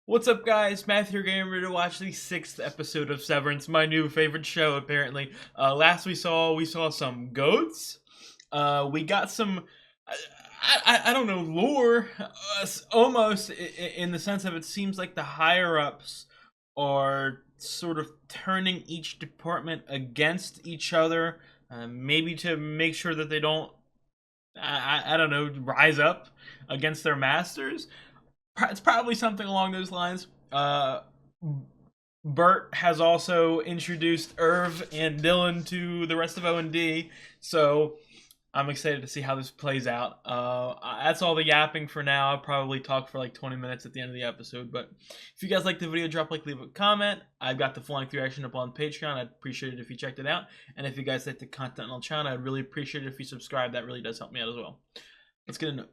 What's up, guys? Matthew here, getting ready to watch the 6th episode of Severance, my new favorite show, apparently. Last we saw some goats. We got some, I don't know, lore, almost in the sense of it seems like the higher-ups are sort of turning each department against each other, maybe to make sure that they don't, I don't know, rise up against their masters. It's probably something along those lines. Bert has also introduced Irv and Dylan to the rest of O&D, so I'm excited to see how this plays out. That's all the yapping for now. I'll probably talk for like 20 minutes at the end of the episode, but if you guys like the video, drop a like, leave a comment. I've got the full length reaction up on Patreon. I'd appreciate it if you checked it out, and if you guys like the content on the channel, I'd really appreciate it if you subscribe. That really does help me out as well. Let's get into it.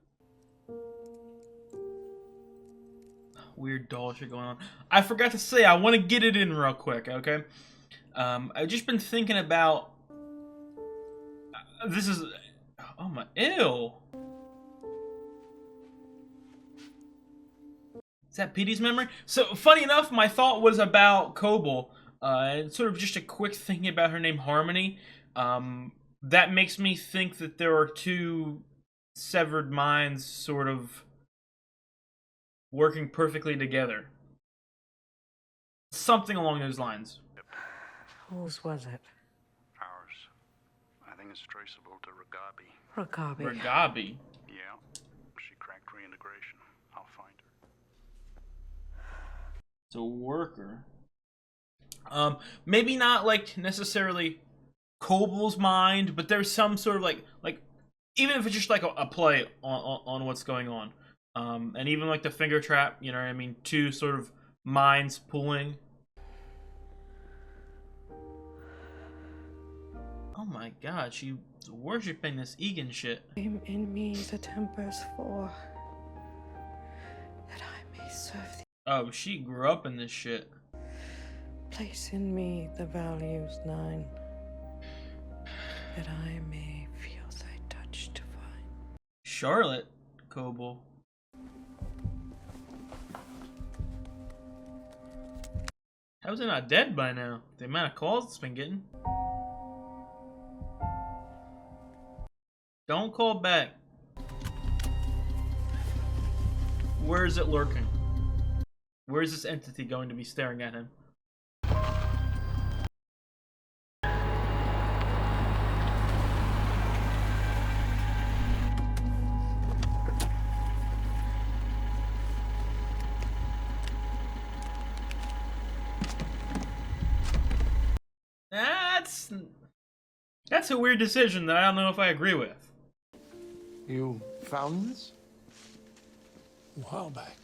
Weird doll shit going on. I forgot to say, I want to get it in real quick, okay? I've just been thinking about... this is... oh my... ew. Is that Petey's memory? So, funny enough, my thought was about Coble. And sort of just a quick thinking about her name, Harmony. That makes me think that there are two severed minds sort of working perfectly together. Something along those lines. Whose was it? Ours. I think it's traceable to Ragabi. Ragabi. Ragabi? Yeah. She cracked reintegration. I'll find her. It's a worker. Maybe not like necessarily Coble's mind, but there's some sort of like even if it's just like a play on what's going on. And even like the finger trap, you know what I mean? Two sort of minds pulling. Oh my god, she's worshipping this Egan shit. In me the tempers for, that I may serve thee. Oh, she grew up in this shit. Place in me the values 9, that I may feel thy touch divine. Charlotte Coble. How's it not dead by now? The amount of calls it's been getting. Don't call back. Where is it lurking? Where is this entity going to be staring at him? That's a weird decision that I don't know if I agree with. You found this? A while back.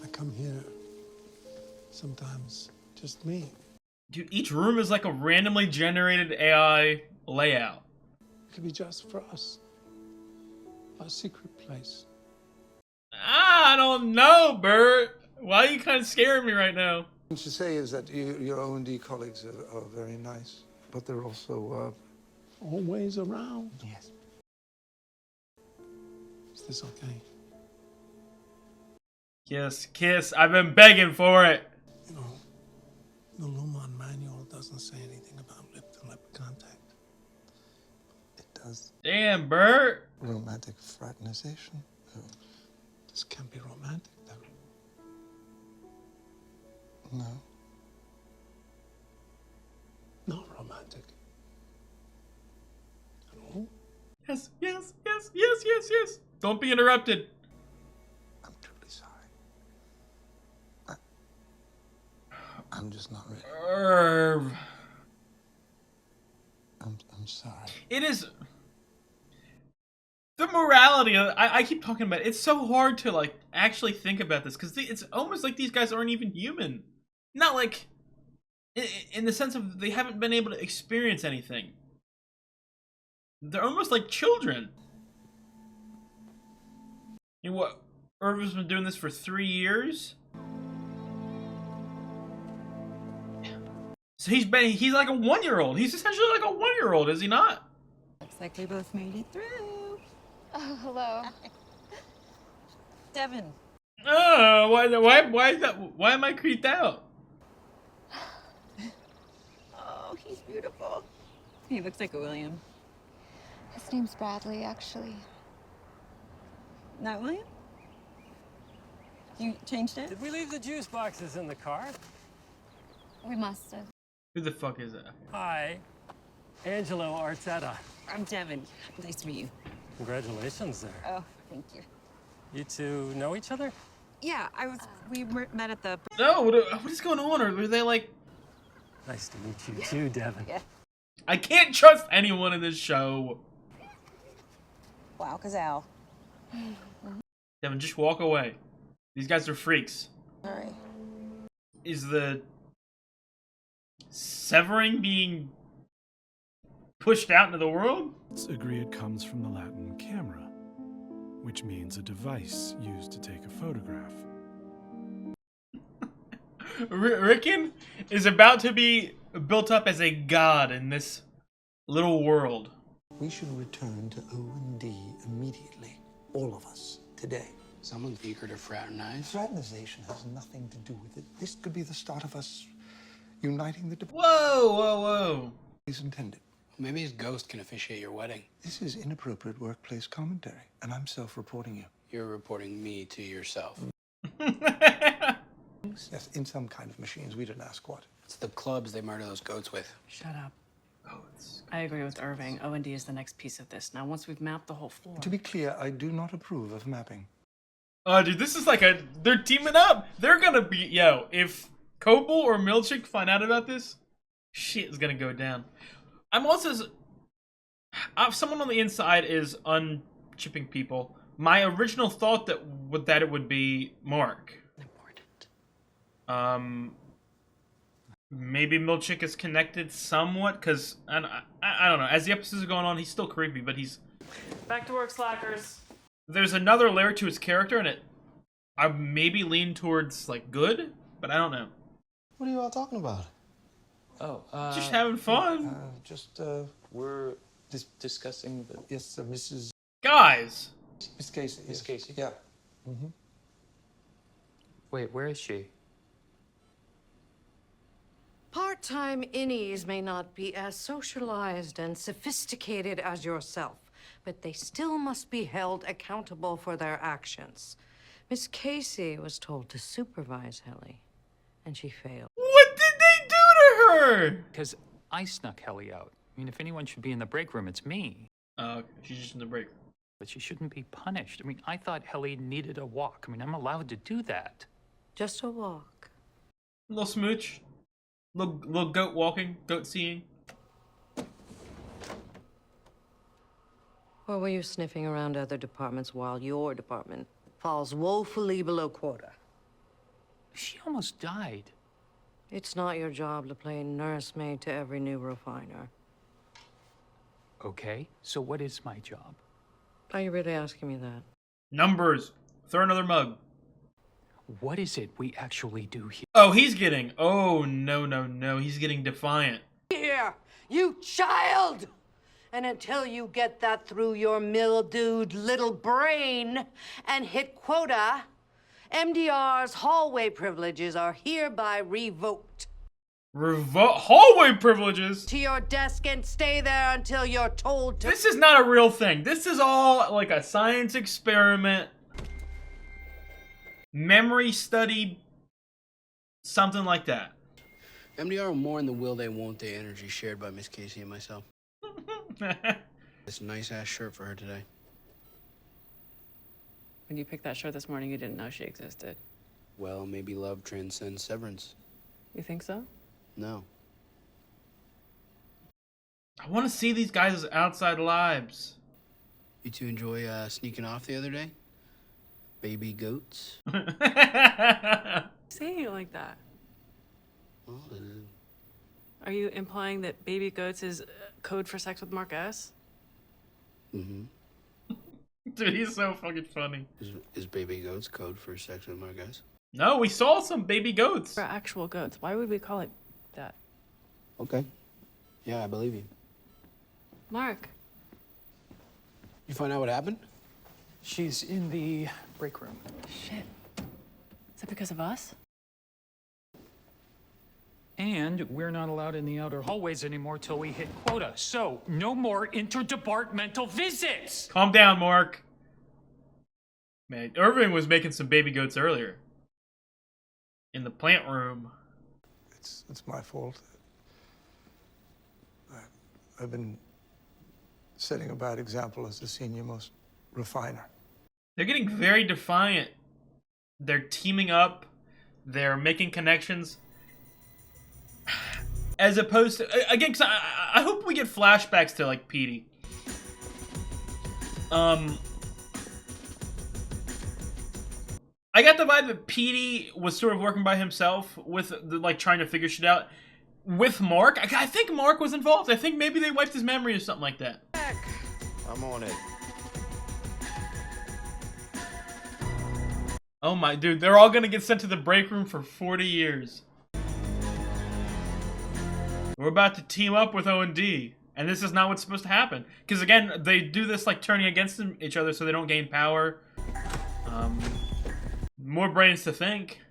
I come here sometimes just me. Dude, each room is like a randomly generated AI layout. It could be just for us. Our secret place. I don't know, Bert. Why are you kind of scaring me right now? What you say is that your O&D colleagues are very nice, but they're also, Always around. Yes. Is this okay? Kiss, kiss. I've been begging for it. You know, the Lumon manual doesn't say anything about lip-to-lip contact. It does. Damn, Bert. Romantic fraternization. Oh. This can't be romantic, though. No. Not romantic. At all? Yes, yes, yes, yes, yes, yes. Don't be interrupted. I'm truly sorry. I'm just not ready. Irv. I'm sorry. It is... the morality of... I keep talking about it. It's so hard to, like, actually think about this. Because it's almost like these guys aren't even human. Not like... in the sense of they haven't been able to experience anything. They're almost like children. You know what? Irv has been doing this for 3 years? So he's like a 1-year-old. He's essentially like a 1-year-old, is he not? Looks like we both made it through. Oh, hello. Devin, Oh, why is that? Why am I creeped out? Oh, he's beautiful. He looks like a William. His name's Bradley, actually. Not William? You changed it? Did we leave the juice boxes in the car? We must have. Who the fuck is that? Hi, Angelo Arteta. I'm Devin. Nice to meet you. Congratulations there. Oh, thank you. You two know each other? Yeah, we met at the... No, what is going on? Or were they like? Nice to meet you too, Devin. Yeah. I can't trust anyone in this show. Wow, Al. Devin, just walk away. These guys are freaks. All right. Is the severing being pushed out into the world? Agree it comes from the Latin camera, which means a device used to take a photograph. Rickon is about to be built up as a god in this little world. We should return to O&D immediately. All of us, today. Someone's eager to fraternize. Fraternization has nothing to do with it. This could be the start of us uniting the Whoa. is intended. Maybe his ghost can officiate your wedding. This is inappropriate workplace commentary, and I'm self-reporting you. You're reporting me to yourself. Yes, in some kind of machines. We didn't ask what. It's the clubs they murder those goats with. Shut up. Oh, it's... I agree with Irving. O&D is the next piece of this. Now, once we've mapped the whole floor... To be clear, I do not approve of mapping. Dude, this is like they're teaming up. They're gonna be, yo, if Kopel or Milchick find out about this, shit is gonna go down. I'm also, someone on the inside is unchipping people. My original thought that it would be Mark. Important. Maybe Milchick is connected somewhat, because, I don't know, as the episodes are going on, he's still creepy, but he's... Back to work, slackers. There's another layer to his character, and I maybe lean towards, like, good, but I don't know. What are you all talking about? Oh, Just having fun. we're discussing the... Yes, Mrs. Guys! Miss Casey. Miss Casey? Yeah. Mm-hmm. Wait, where is she? Part-time innies may not be as socialized and sophisticated as yourself, but they still must be held accountable for their actions. Miss Casey was told to supervise Helly, and she failed. What did they do to her? Because I snuck Helly out. I mean, if anyone should be in the break room, it's me. Okay, she's just in the break room. But she shouldn't be punished. I mean, I thought Helly needed a walk. I mean, I'm allowed to do that. Just a walk. Little smooch. Little goat walking, goat seeing. Or were you sniffing around other departments while your department falls woefully below quota? She almost died. It's not your job to play nursemaid to every new refiner. Okay, so what is my job? Are you really asking me that? Numbers. Throw another mug. What is it we actually do here? Oh, he's getting... Oh, no. He's getting defiant. Here, you child! And until you get that through your mildewed little brain and hit quota, MDR's hallway privileges are hereby revoked. Hallway privileges? To your desk and stay there until you're told to... This is not a real thing. This is all like a science experiment. Memory study. Something like that. MDR are more in the will they won't they energy shared by Miss Casey and myself. This nice ass shirt for her today. When you picked that shirt this morning, you didn't know she existed. Well, maybe love transcends severance. You think so? No. I want to see these guys' outside lives. You two enjoy sneaking off the other day? Baby goats? Saying it like that. Well, Are you implying that baby goats is code for sex with Mark S? mm-hmm. Dude, he's so fucking funny. Is baby goats code for sex with my guys? No, we saw some baby goats. For actual goats. Why would we call it that? Okay. Yeah, I believe you. Mark. You find out what happened? She's in the break room. Shit. because of us? And we're not allowed in the outer hallways anymore till we hit quota. So, no more interdepartmental visits! Calm down, Mark. Man, Irving was making some baby goats earlier. In the plant room. It's my fault. I've been setting a bad example as the senior most refiner. They're getting very defiant. They're teaming up. They're making connections. As opposed to... Again, because I hope we get flashbacks to, like, Petey. I got the vibe that Petey was sort of working by himself with, like, trying to figure shit out. With Mark, I think Mark was involved. I think maybe they wiped his memory or something like that. I'm on it. Oh my, dude, they're all gonna get sent to the break room for 40 years. We're about to team up with O&D, and this is not what's supposed to happen. Because again, they do this like turning against each other so they don't gain power. More brains to think.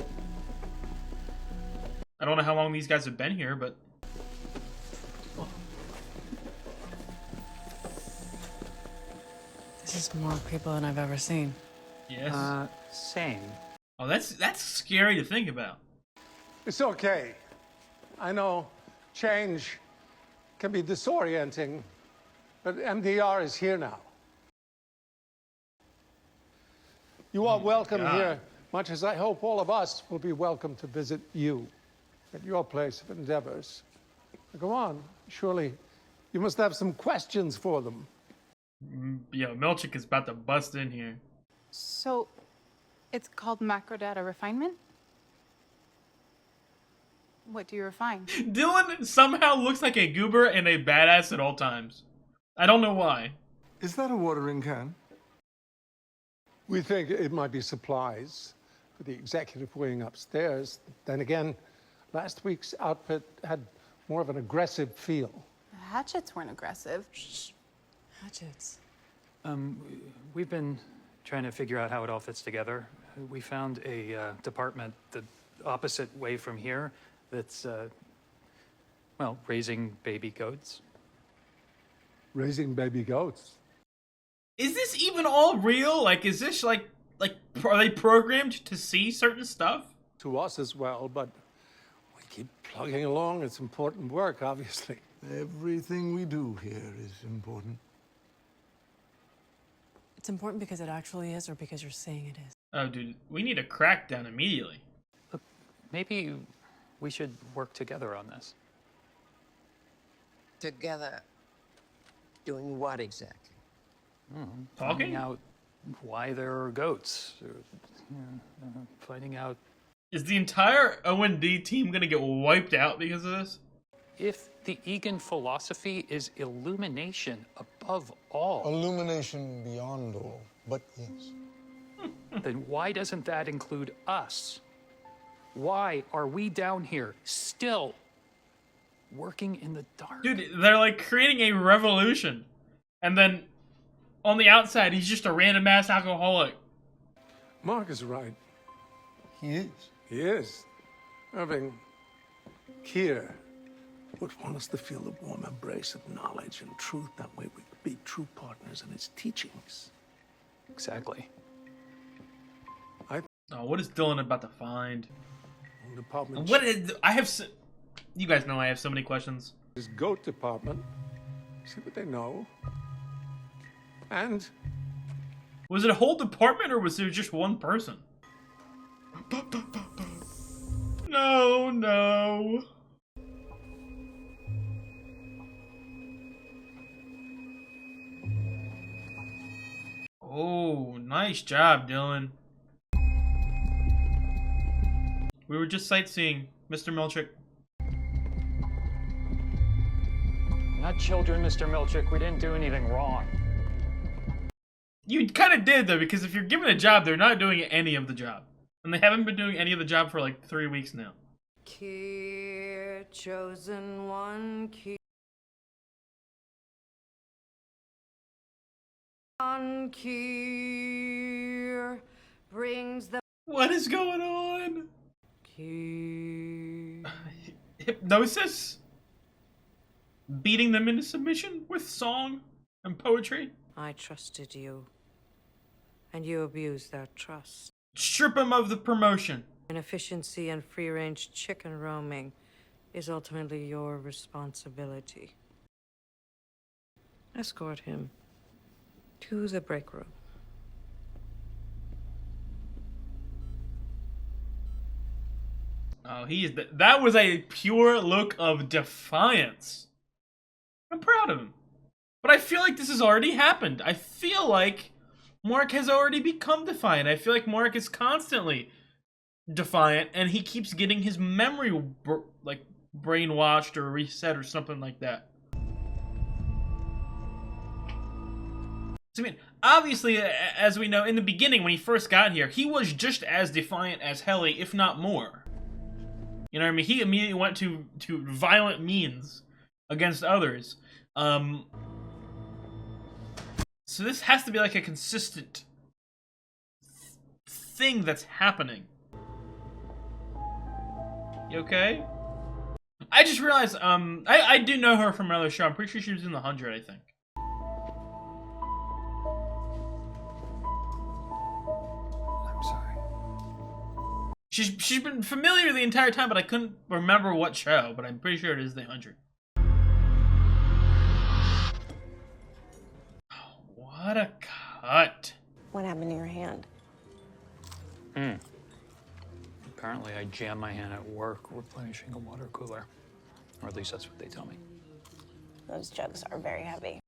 I don't know how long these guys have been here, but... This is more people than I've ever seen. Yes. Same. Oh, that's scary to think about. It's okay. I know change can be disorienting, but MDR is here now. You are welcome here, much as I hope all of us will be welcome to visit you at your place of endeavors. Go on. Surely you must have some questions for them. Yeah, Milchick is about to bust in here. So, it's called macro data refinement? What do you refine? Dylan somehow looks like a goober and a badass at all times. I don't know why. Is that a watering can? We think it might be supplies for the executive wing upstairs. Then again, last week's outfit had more of an aggressive feel. The hatchets weren't aggressive. Hatchets. We've been trying to figure out how it all fits together. We found a department the opposite way from here that's, well, raising baby goats. Raising baby goats? Is this even all real? Like, is this like are they programmed to see certain stuff? To us as well, but we keep plugging along. It's important work, obviously. Everything we do here is important. It's important because it actually is, or because you're saying it is? Oh, dude, we need a crackdown immediately. Look, maybe we should work together on this. Together, doing what exactly? Talking? Finding out why there are goats. Finding out... Is the entire O&D team gonna get wiped out because of this? If the Egan philosophy is illumination above all... Illumination beyond all, but yes. Then why doesn't that include us? Why are we down here, still, working in the dark? Dude, they're like creating a revolution. And then, on the outside, he's just a random ass alcoholic. Mark is right. He is. He is. Irving, Kier would want us to feel the warm embrace of knowledge and truth. That way we could be true partners in his teachings. Exactly. Oh, what is Dylan about to find? Department. What is... I have so... You guys know I have so many questions. His goat department. See what they know. And... Was it a whole department or was there just one person? No, no. Oh, nice job, Dylan. We were just sightseeing, Mr. Milchick. Not children, Mr. Milchick. We didn't do anything wrong. You kind of did, though, because if you're given a job, they're not doing any of the job. And they haven't been doing any of the job for like 3 weeks now. Kier, chosen one, Kier brings the What is going on? Hypnosis? Beating them into submission with song and poetry? I trusted you, and you abused that trust. Strip him of the promotion. Inefficiency and free-range chicken roaming is ultimately your responsibility. Escort him to the break room. Oh, that was a pure look of defiance. I'm proud of him. But I feel like this has already happened. I feel like Mark has already become defiant. I feel like Mark is constantly defiant, and he keeps getting his memory brainwashed or reset or something like that. So, I mean, obviously, as we know, in the beginning when he first got here, he was just as defiant as Helly, if not more. You know what I mean? He immediately went to violent means against others. So this has to be like a consistent thing that's happening. You okay? I just realized, I do know her from another show. I'm pretty sure she was in The 100, I think. I'm sorry. She's been familiar the entire time, but I couldn't remember what show, but I'm pretty sure it is The 100. Oh, what a cut. What happened to your hand? Apparently I jammed my hand at work replenishing a water cooler. Or at least that's what they tell me. Those jugs are very heavy.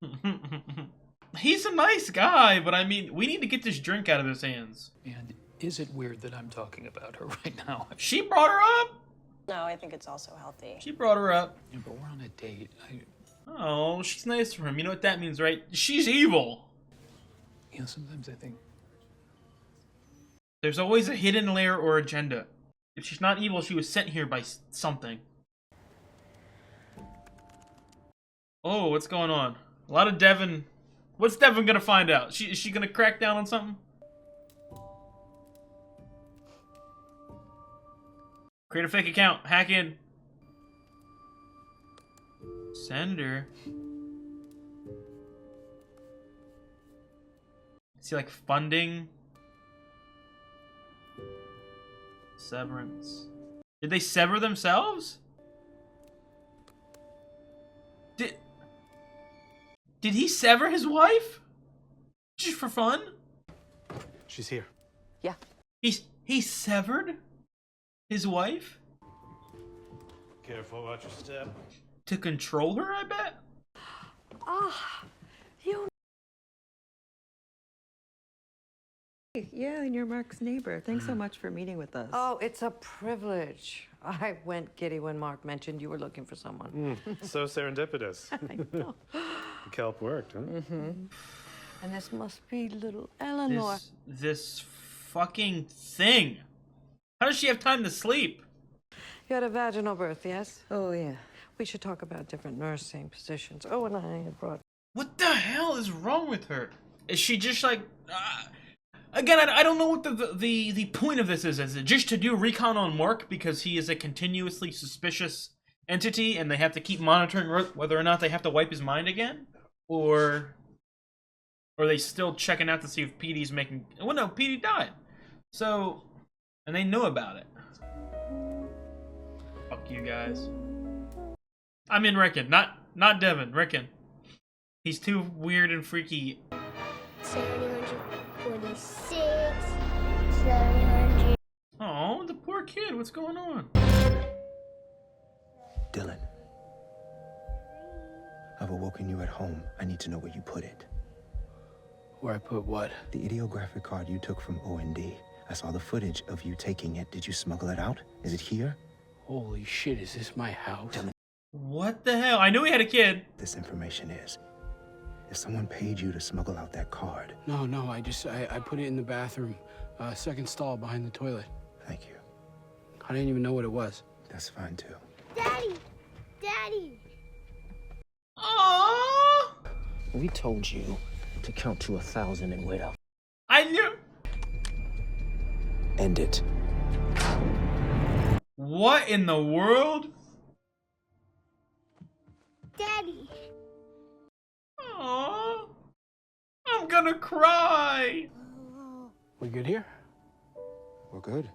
He's a nice guy, but I mean, we need to get this drink out of his hands. And is it weird that I'm talking about her right now? She brought her up. No, I think it's also healthy. She brought her up. Yeah, but we're on a date. Oh, she's nice for him. You know what that means, right? She's evil. You know, sometimes I think there's always a hidden layer or agenda. If she's not evil, she was sent here by something. Oh, what's going on? A lot of Devin. What's Devin gonna find out? Is she gonna crack down on something? Create a fake account. Hack in. Senator. Is he like funding? Severance. Did they sever themselves? Did he sever his wife? Just for fun? She's here. Yeah. He severed his wife? Careful, watch your step. To control her, I bet? Ah, you. Yeah, and you're Mark's neighbor. Thanks so much for meeting with us. Oh, it's a privilege. I went giddy when Mark mentioned you were looking for someone. So serendipitous. I know. Kelp worked, huh? And this must be little Eleanor. This fucking thing. How does she have time to sleep? You had a vaginal birth, yes? Oh, yeah. We should talk about different nursing positions. Oh, and I had brought... What the hell is wrong with her? Is she just like... Again, I don't know what the point of this is. Is it just to do recon on Mark because he is a continuously suspicious entity and they have to keep monitoring whether or not they have to wipe his mind again? Or are they still checking out to see if PD's making... Well, no, PD died. So... And they know about it. Fuck you guys. I mean Rickon, not Devin, Rickon. He's too weird and freaky. 746, 700. Oh, the poor kid. What's going on? Dylan, I've awoken you at home. I need to know where you put it. Where I put what? The ideographic card you took from OND. I saw the footage of you taking it. Did you smuggle it out? Is it here? Holy shit, is this my house? Dylan. What the hell? I knew he had a kid. This information is. If someone paid you to smuggle out that card. No, I put it in the bathroom. Second stall behind the toilet. Thank you. I didn't even know what it was. That's fine too. Daddy! Daddy! Aww! We told you to count to 1,000 and wait up. I knew. End it. What in the world? Daddy. Aww. I'm gonna cry. We good here? We're good.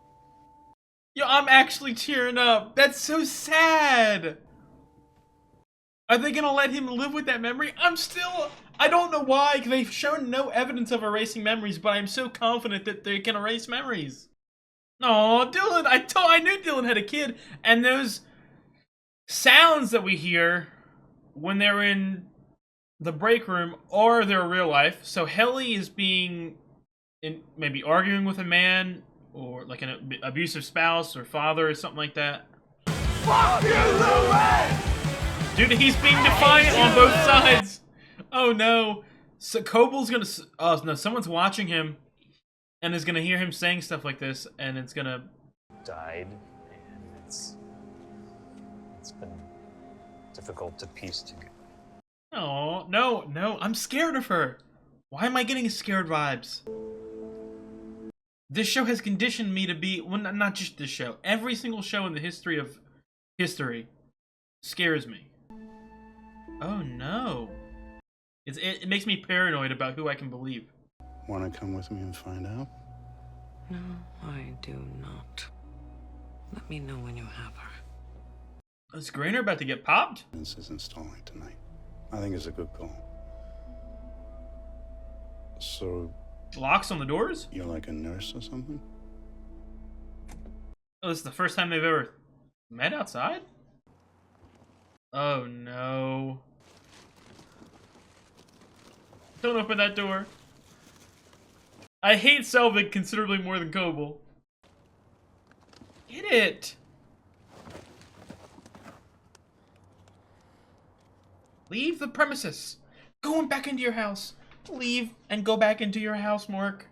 Yo, I'm actually tearing up. That's so sad. Are they gonna let him live with that memory? I don't know why, because they've shown no evidence of erasing memories, but I'm so confident that they can erase memories. Oh, Dylan, I knew Dylan had a kid, and those sounds that we hear when they're in the break room are their real life. So Helly is maybe arguing with a man, or like an abusive spouse or father or something like that. Fuck you, Louis! Dude, he's being defiant on both sides. Oh no. So Kobol's gonna, oh no, someone's watching him and is gonna hear him saying stuff like this, and it's gonna... Died, and it's been difficult to piece together. Oh, no, I'm scared of her. Why am I getting scared vibes? This show has conditioned me to be, well, not just this show, every single show in the history of history scares me. Oh no. It makes me paranoid about who I can believe. Want to come with me and find out? No, I do not. Let me know when you have her. Is Grainer about to get popped? This is installing tonight. I think it's a good call. So... Locks on the doors? You're like a nurse or something? Oh, this is the first time they've ever met outside? Oh no. Don't open that door. I hate Selvig considerably more than Kobol. Get it! Leave the premises. Going back into your house. Leave and go back into your house, Mark.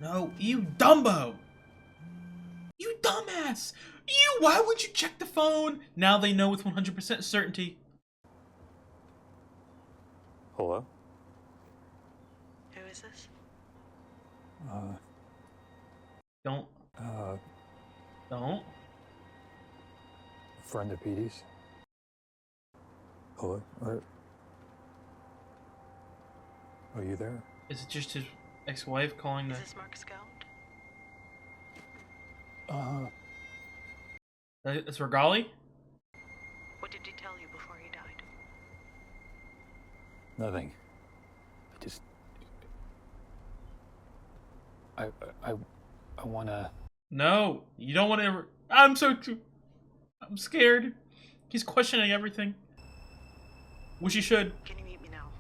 No, you Dumbo! You dumbass! Why would you check the phone? Now they know with 100% certainty. Hello? Who is this? Don't. Don't. Friend of Petey's. Hello? Are you there? Is it just his ex-wife calling the... Is this Mark Scout? It's Regali? What did he tell you before he died? Nothing. I wanna... No, you don't want to ever... I'm scared. He's questioning everything. Wish he should. Can you meet me now?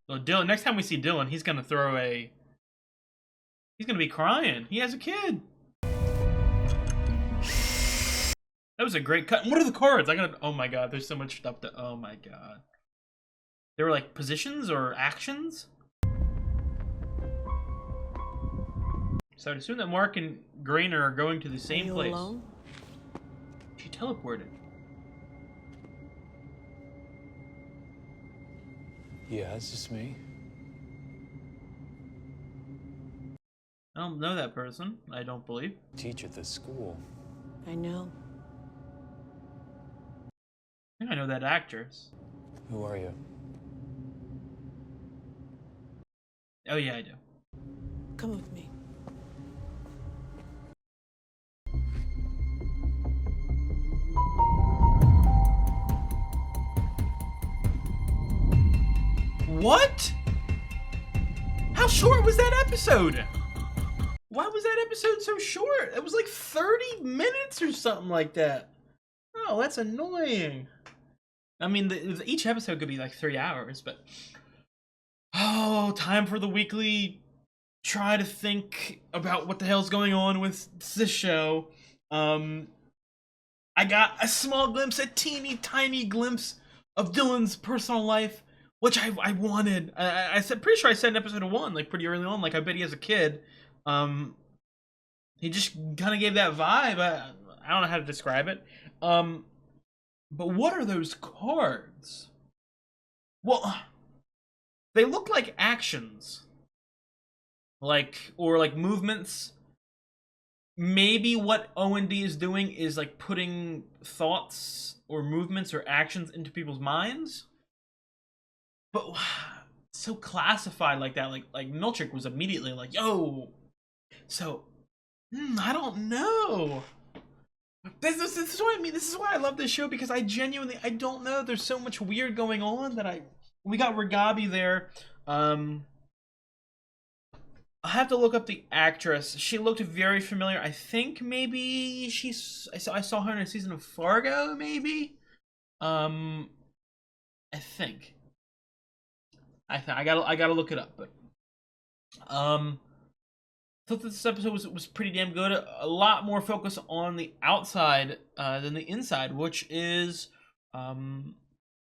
Well, Dylan, next time we see Dylan, he's gonna throw a... He's gonna be crying. He has a kid. That was a great cut. What are the cards? Oh my god, there's so much stuff to... Oh my god. They were like positions or actions? So I'd assume that Mark and Grainer are going to the same place. Alone? She teleported. Yeah, it's just me. I don't know that person, I don't believe. Teach at this school. I know. I think I know that actress. Who are you? Oh yeah, I do. Come with me. What? How short was that episode? Why was that episode so short? It was like 30 minutes or something like that. Oh, that's annoying. I mean, each episode could be like 3 hours, but... Oh, time for the weekly try to think about what the hell's going on with this show. I got a small glimpse, a teeny tiny glimpse of Dylan's personal life, which I wanted. I said, pretty sure I said in episode 1, like pretty early on, like I bet he has a kid. He just kind of gave that vibe. I don't know how to describe it. But what are those cards? Well, they look like actions, or like movements. Maybe what O&D is doing is like putting thoughts or movements or actions into people's minds, but so classified like that. Like Milchick was immediately like, "Yo," so I don't know. This is what I mean. This is why I love this show, because I don't know. There's so much weird going on that we got Ragabi there. I have to look up the actress. She looked very familiar. I think maybe I saw her in a season of Fargo, maybe. I think. I gotta look it up, but I thought this episode was pretty damn good. A lot more focus on the outside than the inside, which is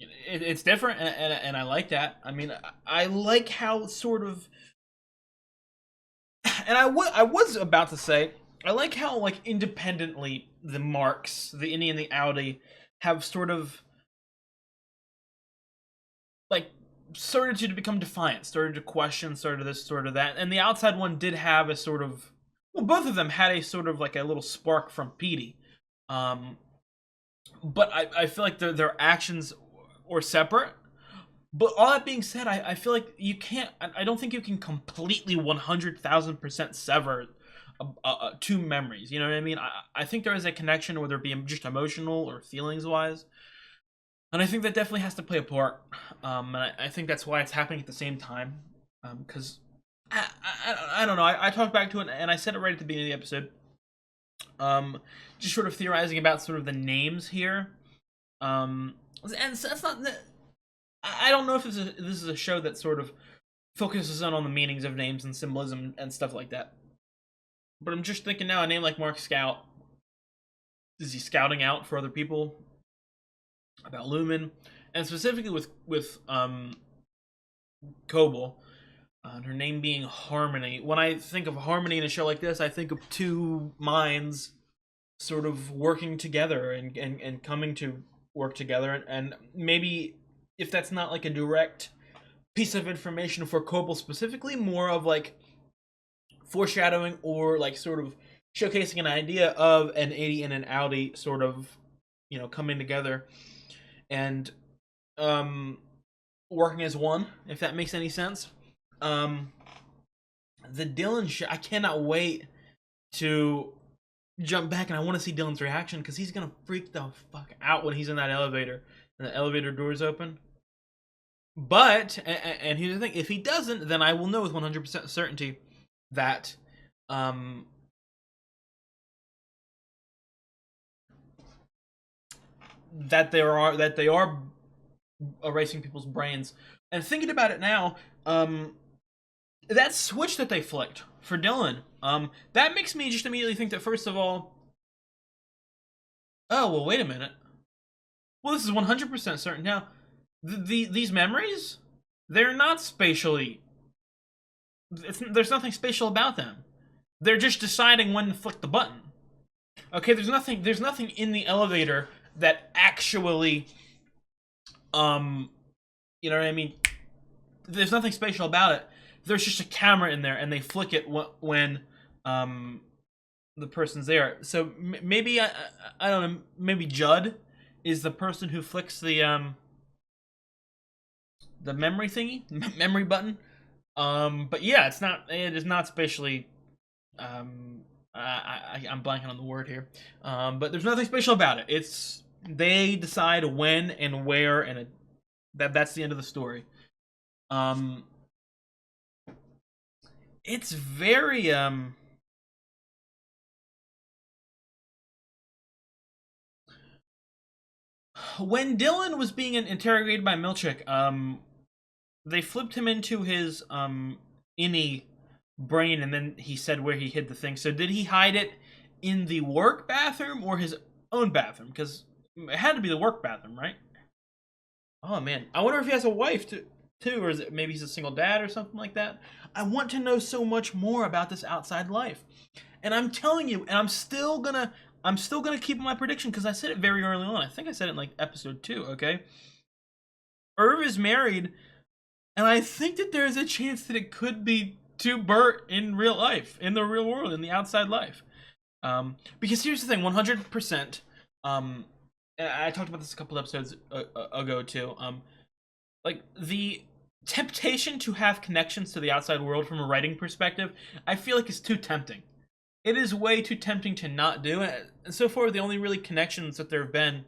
it's different, and I like that. I mean, I like how sort of. And I was about to say, I like how, like, independently the marks, the Innie and the Audi, have sort of, like, started to become defiant, started to question, started this, sort of that. And the outside one did have a sort of, well, both of them had a sort of, like, a little spark from Petey. But I feel like their actions were separate. But all that being said, I feel like you can't. I don't think you can completely 100,000% sever two memories. You know what I mean? I think there is a connection, whether it be just emotional or feelings wise, and I think that definitely has to play a part. And I think that's why it's happening at the same time. Because I don't know. I talked back to it, and I said it right at the beginning of the episode. Just sort of theorizing about sort of the names here. And so that's not. I don't know if this is a show that sort of focuses on the meanings of names and symbolism and stuff like that. But I'm just thinking now, a name like Mark Scout, is he scouting out for other people about Lumen? And specifically with Kobold, her name being Harmony. When I think of Harmony in a show like this, I think of two minds sort of working together and coming to work together, and maybe if that's not like a direct piece of information for Kobold specifically, more of like foreshadowing or like sort of showcasing an idea of an 80 and an Audi sort of, you know, coming together and working as one, if that makes any sense. The Dylan show, I cannot wait to jump back, and I want to see Dylan's reaction, because he's gonna freak the fuck out when he's in that elevator and the elevator doors open. But, and here's the thing, if he doesn't, then I will know with 100% certainty that that they are erasing people's brains. And thinking about it now, that switch that they flicked for Dylan, that makes me just immediately think that, first of all, oh, well, wait a minute. Well, this is 100% certain. Now, these memories, they're not spatially. There's nothing spatial about them. They're just deciding when to flick the button. Okay, there's nothing in the elevator that actually, you know what I mean? There's nothing spatial about it. There's just a camera in there, and they flick it when the person's there. So maybe I don't know. Maybe Judd is the person who flicks the memory thingy, memory button. But yeah, it is not spatially. I'm blanking on the word here. But there's nothing special about it. They decide when and where, and that's the end of the story. It's very when Dylan was being interrogated by Milchick, they flipped him into his innie brain, and then he said where he hid the thing. So did he hide it in the work bathroom or his own bathroom? Because it had to be the work bathroom, right? Oh man, I wonder if he has a wife too, or is it maybe he's a single dad or something like that? I want to know so much more about this outside life, and I'm telling you, and I'm still gonna keep my prediction, because I said it very early on. I think I said it in like episode 2. Okay, Irv is married And I think that there's a chance that it could be to Bert in real life, in the real world, in the outside life. Because here's the thing, 100%. I talked about this a couple episodes ago too. Like the temptation to have connections to the outside world from a writing perspective, I feel like is too tempting. It is way too tempting to not do it. And so far, the only really connections that there have been,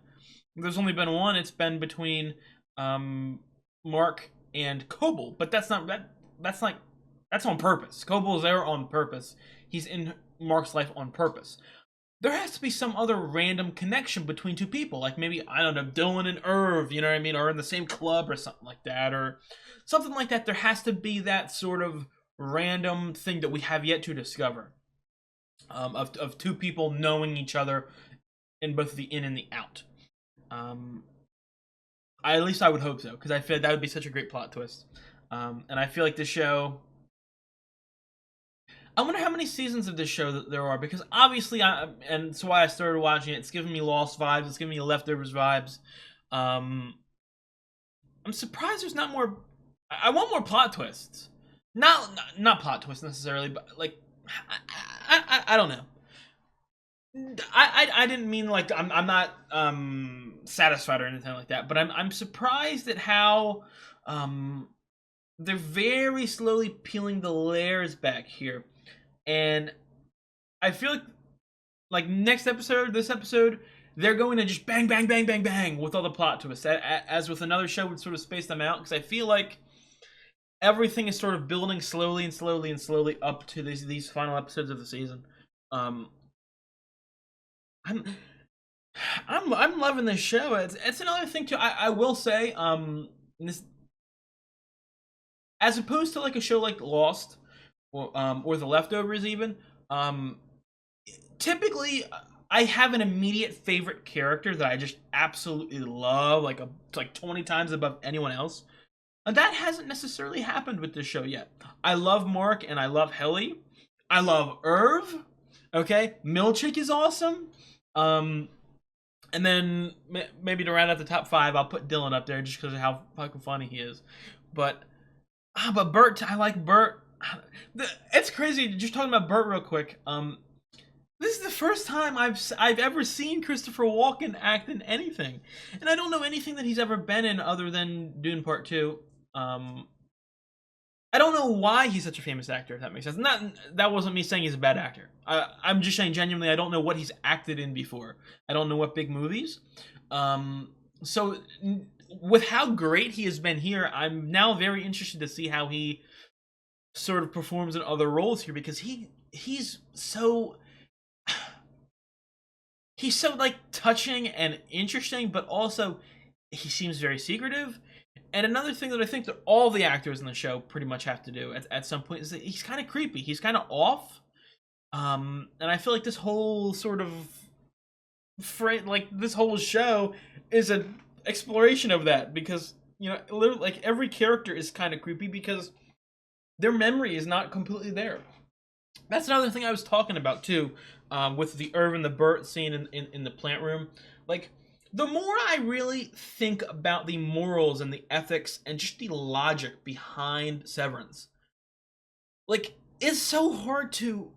there's only been one. It's been between Mark and Coble, but that's not that's on purpose. Coble is there on purpose. He's in Mark's life on purpose. There has to be some other random connection between two people, like maybe, I don't know, Dylan and Irv, you know what I mean, or in the same club or something like that, or something like that. There has to be that sort of random thing that we have yet to discover, of two people knowing each other in both the in and the out. At least I would hope so, because I feel that would be such a great plot twist. And I feel like this show, I wonder how many seasons of this show that there are, because obviously, and it's why I started watching it. It's giving me Lost vibes. It's giving me Leftovers vibes. I'm surprised there's not more. I want more plot twists. Not plot twists necessarily, but like, I don't know. I didn't mean like I'm not satisfied or anything like that, but I'm surprised at how they're very slowly peeling the layers back here. And I feel like next episode, this episode, they're going to just bang, bang, bang, bang, bang with all the plot twists. As with another show, would sort of space them out, because I feel like everything is sort of building slowly and slowly and slowly up to these final episodes of the season. I'm loving this show. It's another thing too. I will say, this, as opposed to like a show like Lost, or The Leftovers even, typically I have an immediate favorite character that I just absolutely love, like 20 times above anyone else. And that hasn't necessarily happened with this show yet. I love Mark and I love Helly. I love Irv. Okay, Milchick is awesome. And then maybe to round out the top 5, I'll put Dylan up there just because of how fucking funny he is. But Bert, I like Bert. It's crazy. Just talking about Bert real quick. This is the first time I've ever seen Christopher Walken act in anything, and I don't know anything that he's ever been in other than Dune Part 2. I don't know why he's such a famous actor, if that makes sense. That wasn't me saying he's a bad actor. I'm just saying genuinely I don't know what he's acted in before. I don't know what big movies. So with how great he has been here, I'm now very interested to see how he sort of performs in other roles here, because he's so like touching and interesting, but also he seems very secretive. And another thing that I think that all the actors in the show pretty much have to do at some point is that he's kind of creepy. He's kind of off. And I feel like this whole sort of this whole show is an exploration of that, because, you know, literally, like, every character is kind of creepy because their memory is not completely there. That's another thing I was talking about too, with the Irv and the Bert scene in the plant room. Like, the more I really think about the morals and the ethics and just the logic behind Severance, like, it's so hard to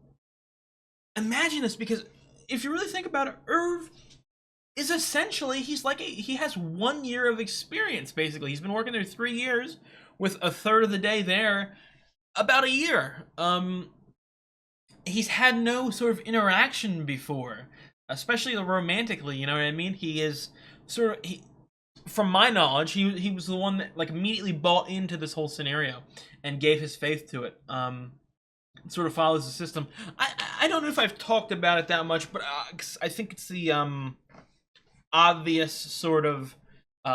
imagine this, because if you really think about it, Irv is essentially, he has 1 year of experience, basically. He's been working there 3 years, with a third of the day there, about a year. He's had no sort of interaction before, especially romantically, you know what I mean? He is sort of, from my knowledge, he was the one that, like, immediately bought into this whole scenario and gave his faith to it. Sort of follows the system. I don't know if I've talked about it that much, but I think it's the obvious sort of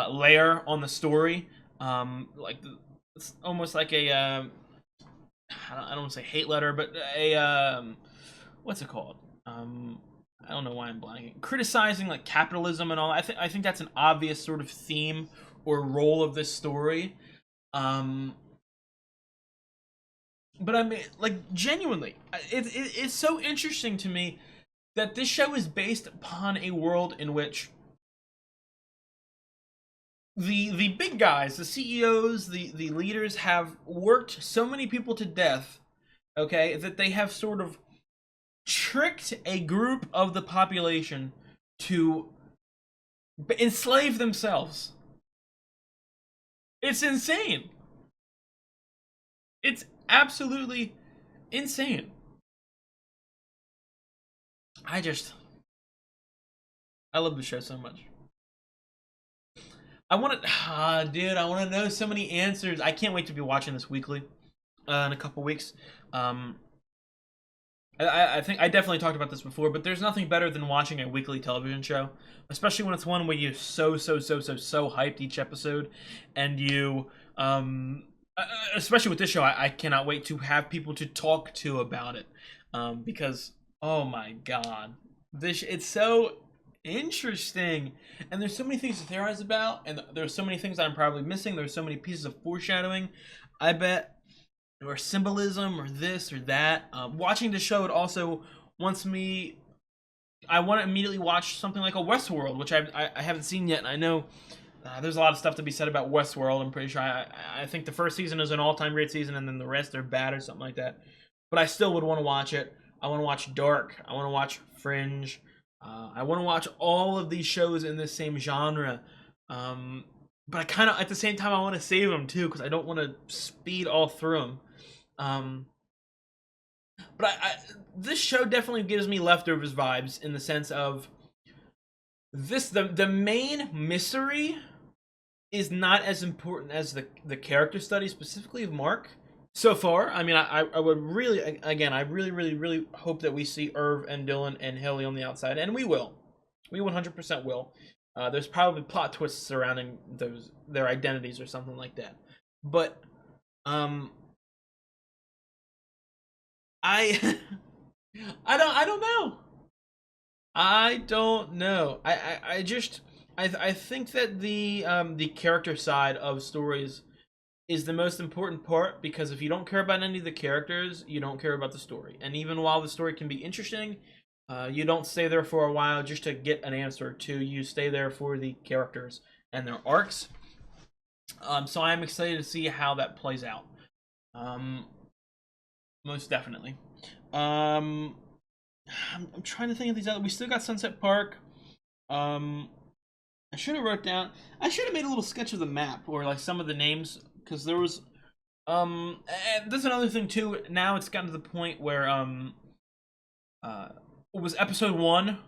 layer on the story. Like, it's almost like a I don't want to say hate letter, but a what's it called? I don't know why I'm blanking. Criticizing, like, capitalism and all. I think that's an obvious sort of theme or role of this story. But I mean, like, genuinely, it's so interesting to me that this show is based upon a world in which the big guys, the CEOs, the leaders have worked so many people to death, okay, that they have sort of tricked a group of the population to enslave themselves. It's insane. It's absolutely insane. I love the show so much. I want to, dude, I want to know so many answers. I can't wait to be watching this weekly in a couple weeks. I think I definitely talked about this before, but there's nothing better than watching a weekly television show, especially when it's one where you're so hyped each episode, and you, especially with this show, I cannot wait to have people to talk to about it, because, oh my god, it's so interesting, and there's so many things to theorize about, and there's so many things I'm probably missing. There's so many pieces of foreshadowing, I bet, or symbolism, or this or that. Watching the show, it also wants me. I want to immediately watch something like a Westworld, which I haven't seen yet. And I know there's a lot of stuff to be said about Westworld. I'm pretty sure. I think the first season is an all-time great season, and then the rest are bad or something like that. But I still would want to watch it. I want to watch Dark. I want to watch Fringe. I want to watch all of these shows in this same genre. But I kind of, at the same time, I want to save them too, because I don't want to speed all through them. But this show definitely gives me Leftovers vibes, in the sense of the main mystery is not as important as the character study, specifically of Mark, so far. I mean, I would really, again, I really hope that we see Irv and Dylan and Haley on the outside, and we will. We 100% will. There's probably plot twists surrounding their identities or something like that. But I don't know. I don't know. I think that the character side of stories is the most important part, because if you don't care about any of the characters, you don't care about the story. And even while the story can be interesting, you don't stay there for a while just to get an answer to. You stay there for the characters and their arcs. So I'm excited to see how that plays out. Most definitely. I'm trying to think of these other. We still got Sunset Park. I should have wrote down. I should have made a little sketch of the map, or like some of the names, because there was. And there's another thing too. Now it's gotten to the point where it was episode 1.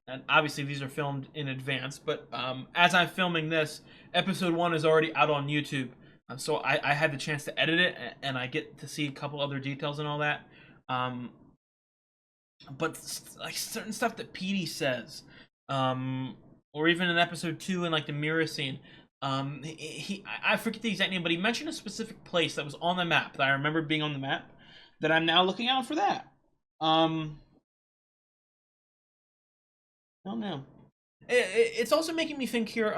And obviously these are filmed in advance, but as I'm filming this, episode 1 is already out on YouTube. So I had the chance to edit it, and I get to see a couple other details and all that. But like certain stuff that Petey says, or even in episode 2 in like the mirror scene, I forget the exact name, but he mentioned a specific place that was on the map that I remember being on the map, that I'm now looking out for that. I don't know. It's also making me think here.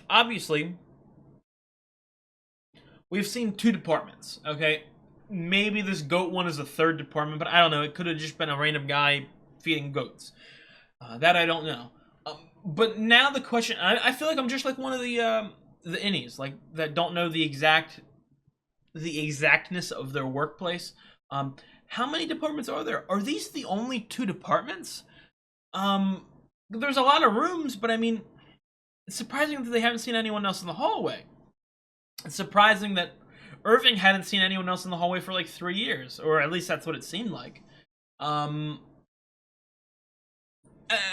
Obviously, we've seen 2 departments. Okay, maybe this goat one is the 3rd department, but I don't know. It could have just been a random guy feeding goats. That I don't know. But now the question, I feel like I'm just like one of the innies, like that don't know the exactness of their workplace. How many departments are there? Are these the only 2 departments? There's a lot of rooms, but I mean, it's surprising that they haven't seen anyone else in the hallway. It's surprising that Irving hadn't seen anyone else in the hallway for like 3 years, or at least that's what it seemed like.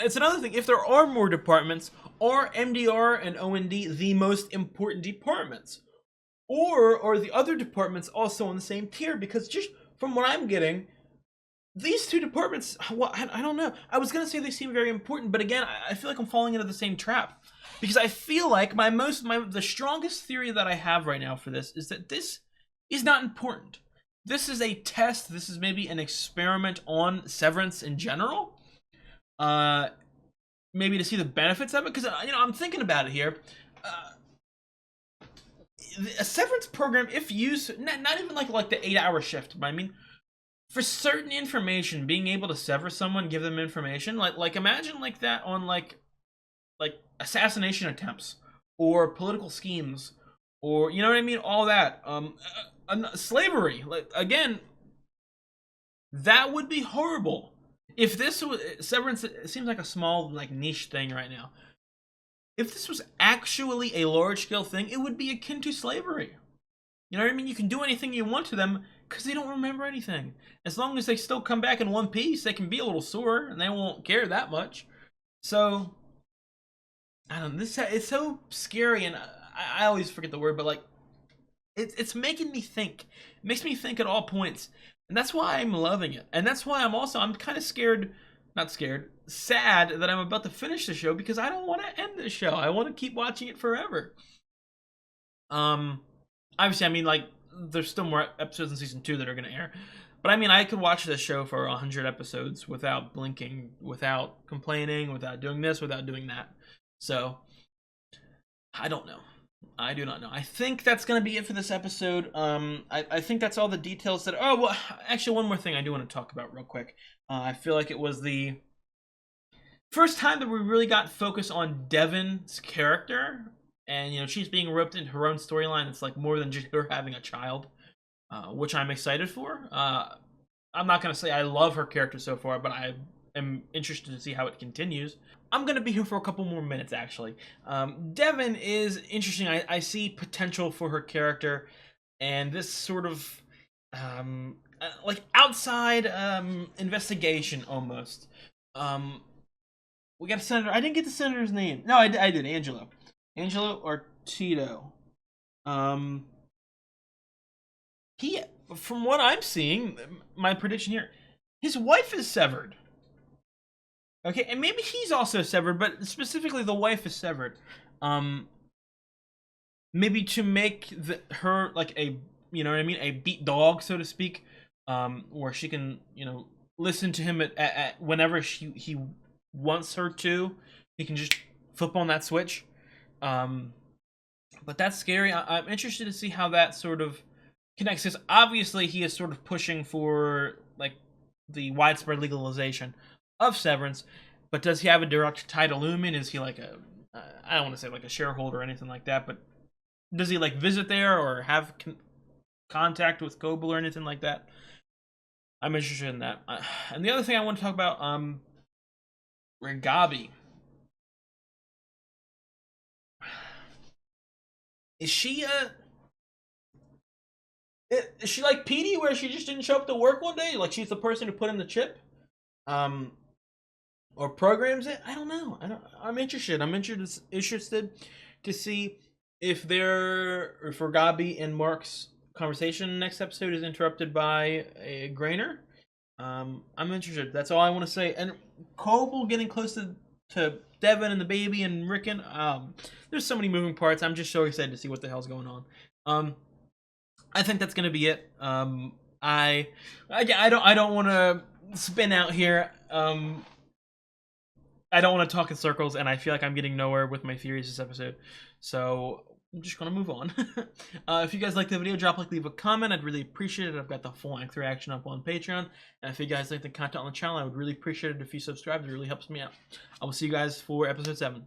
It's another thing. If there are more departments, are MDR and OND the most important departments? Or are the other departments also on the same tier? Because just from what I'm getting, these 2 departments, well, I don't know. I was going to say they seem very important, but again, I feel like I'm falling into the same trap. Because I feel like the strongest theory that I have right now for this is that this is not important. This is a test. This is maybe an experiment on Severance in general. Maybe to see the benefits of it. Because, I'm thinking about it here. A Severance program, if used, not even like the 8-hour shift, but I mean, for certain information, being able to sever someone, give them information, like imagine like that on like assassination attempts, or political schemes, or you know what I mean, all that. Slavery, like, again, that would be horrible. If this was Severance, it seems like a small, like, niche thing right now. If this was actually a large-scale thing, it would be akin to slavery. You know what I mean? You can do anything you want to them because they don't remember anything. As long as they still come back in one piece, they can be a little sore and they won't care that much. So, I don't know. It's so scary, and I always forget the word, but like, it's making me think. It makes me think at all points, and that's why I'm loving it. And that's why I'm kind of scared, not scared, sad that I'm about to finish the show because I don't want to end this show. I want to keep watching it forever. Obviously, I mean, like, there's still more episodes in season 2 that are going to air. But I mean, I could watch this show for 100 episodes without blinking, without complaining, without doing this, without doing that. So, I don't know. I do not know. I think that's going to be it for this episode. I think that's all the details that... Oh, well, actually, one more thing I do want to talk about real quick. I feel like it was the first time that we really got focus on Devon's character. And, you know, she's being roped into her own storyline. It's like more than just her having a child, which I'm excited for. I'm not going to say I love her character so far, but I am interested to see how it continues. I'm going to be here for a couple more minutes, actually. Devon is interesting. I see potential for her character, and this sort of, like, outside investigation, almost. We got a senator. I didn't get the senator's name. No, I did. Angelo Ortito. He, from what I'm seeing, my prediction here, his wife is severed. Okay, and maybe he's also severed, but specifically the wife is severed. Maybe to make her like a, you know what I mean, a beat dog, so to speak, where she can, you know, listen to him at whenever he wants her to. He can just flip on that switch. But that's scary. I'm interested to see how that sort of connects, because obviously he is sort of pushing for, like, the widespread legalization of Severance, but does he have a direct tie to Lumen? Is he like a, I don't want to say like a shareholder or anything like that, but does he like visit there or have contact with Koble or anything like that? I'm interested in that. And the other thing I want to talk about, Gabi. Is she like Petey, where she just didn't show up to work one day? Like, she's the person who put in the chip, or programs it? I don't know. I'm interested. I'm interested to see if Gabi and Mark's conversation next episode is interrupted by a Grainer. I'm interested. That's all I want to say. And Koble getting close to Devon and the baby and Rickon. There's so many moving parts. I'm just so excited to see what the hell's going on. I think that's gonna be it. I don't want to spin out here. I don't want to talk in circles, and I feel like I'm getting nowhere with my theories this episode. So I'm just gonna move on. If you guys like the video, drop a like, leave a comment. I'd really appreciate it. I've got the full-length reaction up on Patreon. And if you guys like the content on the channel, I would really appreciate it if you subscribe. It really helps me out. I will see you guys for episode 7.